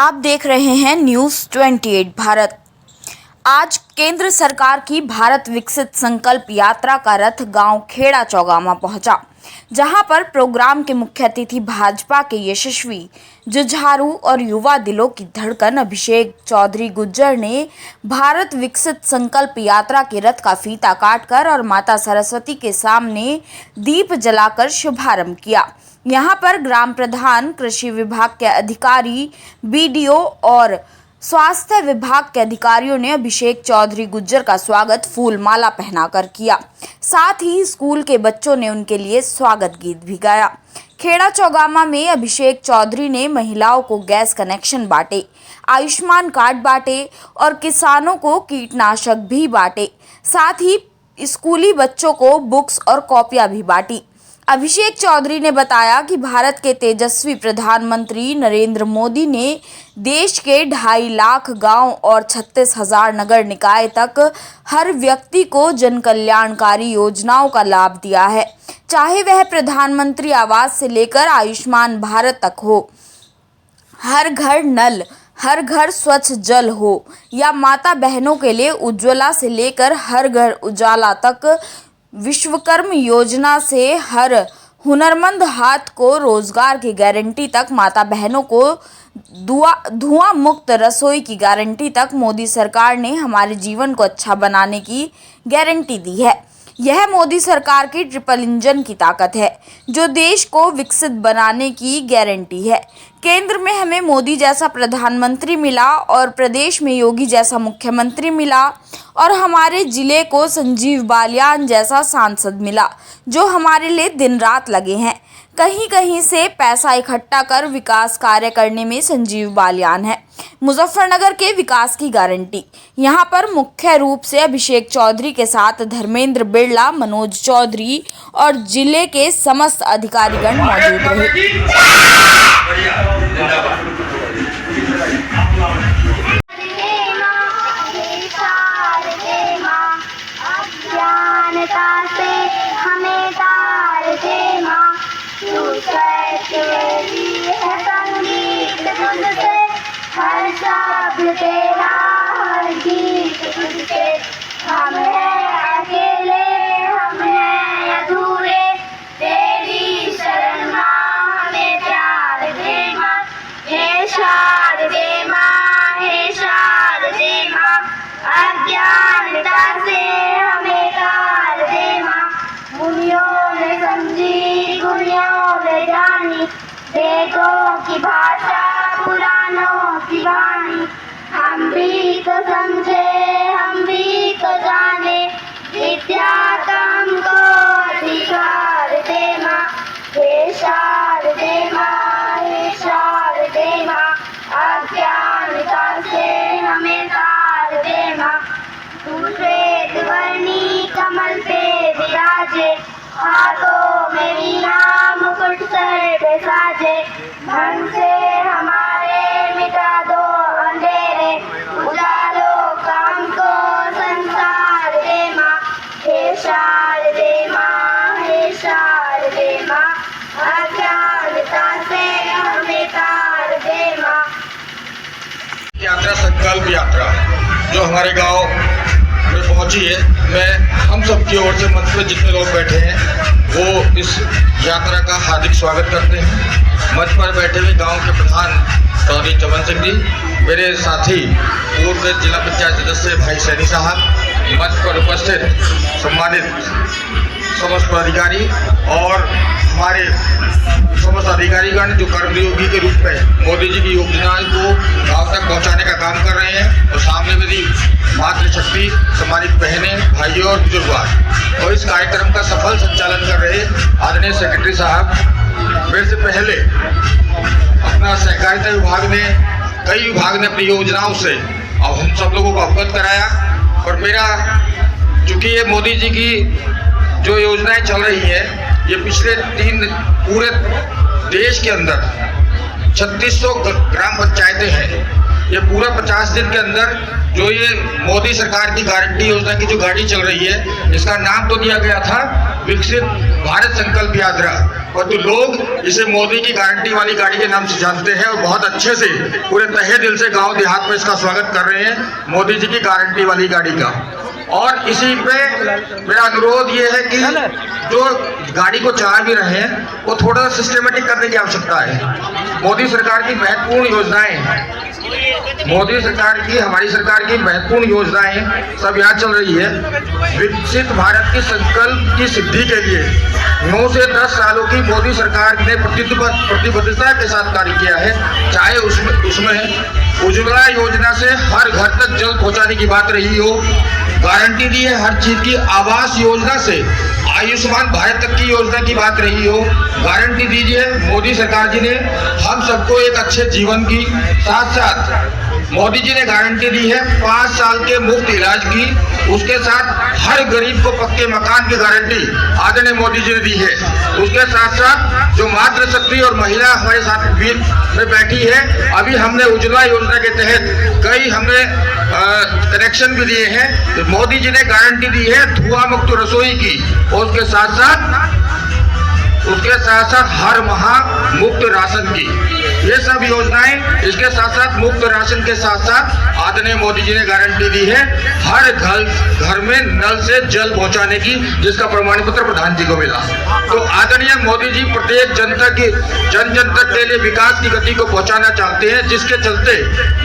आप देख रहे हैं न्यूज़ 28 भारत। आज केंद्र सरकार की भारत विकसित संकल्प यात्रा का रथ गांव खेड़ा चौगामा पहुंचा, जहां पर प्रोग्राम के मुख्य अतिथि भाजपा के यशस्वी जुझारू और युवा दिलों की धड़कन अभिषेक चौधरी गुज्जर ने भारत विकसित संकल्प यात्रा के रथ का फीता काटकर और माता सरस्वती के सामने दीप जलाकर शुभारंभ किया। यहाँ पर ग्राम प्रधान, कृषि विभाग के अधिकारी, बीडीओ और स्वास्थ्य विभाग के अधिकारियों ने अभिषेक चौधरी गुज्जर का स्वागत फूल माला पहनाकर किया। साथ ही स्कूल के बच्चों ने उनके लिए स्वागत गीत भी गाया। खेड़ा चौगामा में अभिषेक चौधरी ने महिलाओं को गैस कनेक्शन बांटे, आयुष्मान कार्ड बांटे और किसानों को कीटनाशक भी बांटे। साथ ही स्कूली बच्चों को बुक्स और कॉपियां भी बांटी। अभिषेक चौधरी ने बताया कि भारत के तेजस्वी प्रधानमंत्री नरेंद्र मोदी ने देश के 2.5 लाख गांव और 36,000 नगर निकाय तक हर व्यक्ति को जन कल्याणकारी योजनाओं का लाभ दिया है, चाहे वह प्रधानमंत्री आवास से लेकर आयुष्मान भारत तक हो, हर घर नल, हर घर स्वच्छ जल हो या माता बहनों के लिए उज्ज्वला से लेकर हर घर उजाला तक, विश्वकर्म योजना से हर हुनरमंद हाथ को रोजगार की गारंटी तक, माता बहनों को धुआं मुक्त रसोई की गारंटी तक मोदी सरकार ने हमारे जीवन को अच्छा बनाने की गारंटी दी है। यह मोदी सरकार की ट्रिपल इंजन की ताकत है, जो देश को विकसित बनाने की गारंटी है। केंद्र में हमें मोदी जैसा प्रधानमंत्री मिला और प्रदेश में योगी जैसा मुख्यमंत्री मिला और हमारे जिले को संजीव बालियान जैसा सांसद मिला, जो हमारे लिए दिन रात लगे हैं। कहीं कहीं से पैसा इकट्ठा कर विकास कार्य करने में संजीव बालियान है। मुजफ्फरनगर के विकास की गारंटी। यहाँ पर मुख्य रूप से अभिषेक चौधरी के साथ धर्मेंद्र बिरला, मनोज चौधरी और जिले के समस्त अधिकारीगण मौजूद रहे। हर शब्द तेरा, हर गीत तुझसे। हम हैं अकेले, हम हैं अधूरे, तेरी शरण माँ हमें प्यार दे माँ। हे शारदे माँ, हे शारदे माँ, अज्ञानता से हमें तार दे माँ। मुनियों ने समझी, गुनियों ने जानी, वेदों की भाषा, पुरानों की वाणी। हम भी तो समझे, हम भी तो जाने, विद्या का हमको अधिकार दे माँ। हे शारदे माँ, हे शारदे माँ, अज्ञानता से हमें तार दे माँ। तू श्वेत वर्णी कमल पे विराजे, हाथों में वीणा मुकुट सर पे साजे। धन से हमारे मिटा दो अंधेरे, उजालो काम को संसार दे माँ। हे शारदे माँ, हे शारदे माँ, अज्ञानता से हमें तार दे माँ। यात्रा संकल्प यात्रा जो हमारे गांव में पहुंची है, मैं हम सब की ओर से मंच पर जितने लोग बैठे हैं वो इस यात्रा का हार्दिक स्वागत करते हैं। मंच पर बैठे हुए गांव के प्रधान चौधरी चमन सिंह जी, मेरे साथी पूर्व जिला पंचायत सदस्य भाई सैनी साहब, मंच पर उपस्थित सम्मानित समस्त अधिकारी और हमारे समस्त अधिकारीगण जो कर्मयोगी के रूप में मोदी जी की योजनाओं को गांव तक पहुंचाने का काम कर रहे हैं, और सामने मेरी मातृशक्ति सम्मानित बहनें, भाइयों और बुजुर्ग, और इस कार्यक्रम का सफल संचालन कर रहे आदरणीय सेक्रेटरी साहब। मेरे से पहले अपना सहकारिता विभाग ने, कई विभाग ने अपनी योजनाओं से अब हम सब लोगों को अवगत कराया, और मेरा चूँकि ये मोदी जी की जो योजनाएं चल रही है, ये पिछले पूरे देश के अंदर 3600 ग्राम पंचायतें हैं, ये पूरा 50 दिन के अंदर जो ये मोदी सरकार की गारंटी योजना की जो गाड़ी चल रही है, इसका नाम तो दिया गया था विकसित भारत संकल्प यात्रा, और तो लोग इसे मोदी की गारंटी वाली गाड़ी के नाम से जानते हैं और बहुत अच्छे से पूरे तहे दिल से गांव देहात में इसका स्वागत कर रहे हैं मोदी जी की गारंटी वाली गाड़ी का। और इसी पे मेरा अनुरोध ये है कि जो गाड़ी को चला भी रहे हैं वो थोड़ा सिस्टमेटिक करने की आवश्यकता है। मोदी सरकार की महत्वपूर्ण योजनाएं, मोदी सरकार की, हमारी सरकार की महत्वपूर्ण योजनाएं सब यहाँ चल रही है। विकसित भारत के संकल्प की सिद्धि के लिए 9 से 10 सालों की मोदी सरकार ने प्रतिबद्धता के साथ कार्य किया है। चाहे उसमें उज्ज्वला योजना से हर घर तक जल पहुंचाने की बात रही हो, गारंटी दी है हर चीज की, आवास योजना से आयुष्मान भारत तक की योजना की बात रही हो, गारंटी दीजिए। मोदी सरकार जी ने हम सबको एक अच्छे जीवन की, साथ साथ मोदी जी ने गारंटी दी है 5 साल के मुफ्त इलाज की, उसके साथ हर गरीब को पक्के मकान की गारंटी आदरणीय मोदी जी ने दी है। उसके साथ साथ जो मातृशक्ति और महिला हमारे साथ में बैठी है, अभी हमने उज्ज्वला योजना के तहत कई हमने कनेक्शन भी दिए हैं। तो मोदी जी ने गारंटी दी है धुआं मुक्त रसोई की, और उसके साथ साथ हर माह मुफ्त राशन की, ये सब योजनाएं, इसके साथ साथ मुफ्त राशन के साथ साथ आदरणीय मोदी जी ने गारंटी दी है हर घर में नल से जल पहुंचाने की, जिसका प्रमाण पत्र प्रधान जी को मिला। तो आदरणीय मोदी जी प्रत्येक जनता की, जन तक के लिए विकास की गति को पहुंचाना चाहते हैं, जिसके चलते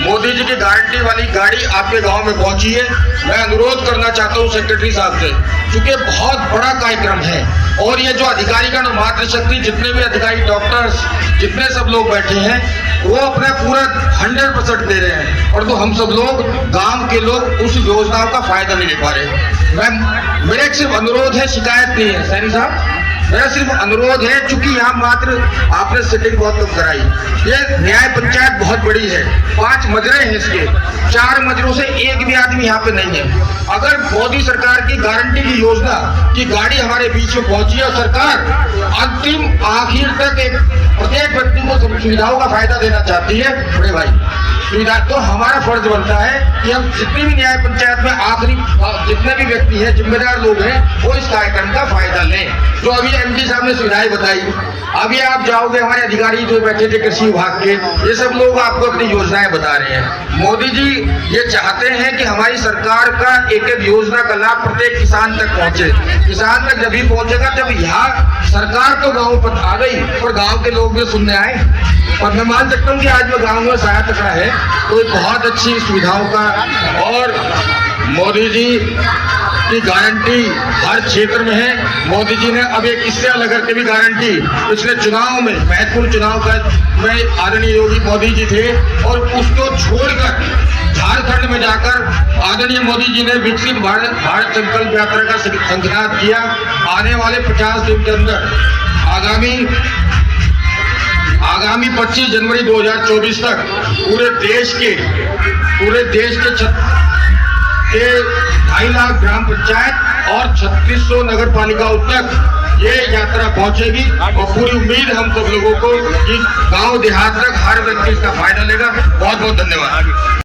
मोदी जी की गारंटी वाली गाड़ी आपके गांव में पहुंची है। मैं अनुरोध करना चाहता हूं सेक्रेटरी साहब से, क्योंकि बहुत बड़ा कार्यक्रम है और ये जो अधिकारीगण, मातृशक्ति, जितने भी अधिकारी, डॉक्टर्स, जितने सब लोग बैठे हैं, वो अपना पूरा 100% दे रहे हैं, और तो हम सब लोग, गांव के लोग उस योजनाओं का फायदा नहीं ले पा रहे। मेरा एक सिर्फ अनुरोध है, शिकायत नहीं है सैनी साहब, मेरा सिर्फ अनुरोध है, चूंकि यहाँ मात्र आपने सेटिंग बहुत कम कराई, ये न्याय पंचायत बहुत बड़ी है, 5 मजरे हैं इसके, 4 मजरों से एक भी आदमी यहाँ पे नहीं है। अगर मोदी सरकार की गारंटी की योजना की गाड़ी हमारे बीच में पहुंची है और सरकार अंतिम आखिर तक एक प्रत्येक व्यक्ति को सुविधाओं का फायदा देना चाहती है, बड़े भाई सुविधा, तो हमारा फर्ज बनता है कि हम जितनी भी न्याय पंचायत में आखिरी जितने भी व्यक्ति हैं, जिम्मेदार लोग हैं, वो इस कार्यक्रम का फायदा लें। जो अभी एमडी साहब ने सुविधाएं बताई, अभी आप जाओगे, हमारे अधिकारी जो बैठे थे कृषि विभाग के, ये सब लोग आपको अपनी योजनाएं बता रहे हैं। मोदी जी ये चाहते हैं कि हमारी सरकार का एक एक योजना का लाभ प्रत्येक किसान तक पहुंचे। किसान तक जब भी पहुंचेगा जब यहाँ सरकार तो गाँव पर आ गई और गाँव के लोग भी सुनने आए, और मैं मान सकता हूँ कि आज मैं गाँव में सहायता करा है, तो एक बहुत अच्छी सुविधाओं का, और मोदी जी की गारंटी हर क्षेत्र में है। मोदी जी ने अब एक इससे अलग करके भी गारंटी पिछले चुनाव में, महत्वपूर्ण चुनाव का में आदरणीय योगी मोदी जी थे, और उसको छोड़कर झारखंड में जाकर आदरणीय मोदी जी ने विकसित भारत संकल्प यात्रा का संकल्प किया। आने वाले 50 दिन के अंदर आगामी 25 जनवरी 2024 तक पूरे देश के 2.5 लाख ग्राम पंचायत और 3600 नगर पालिकाओं तक ये यात्रा पहुंचेगी, और पूरी उम्मीद हम सब लोगों को कि गांव देहात तक हर व्यक्ति इसका फायदा लेगा। बहुत बहुत धन्यवाद।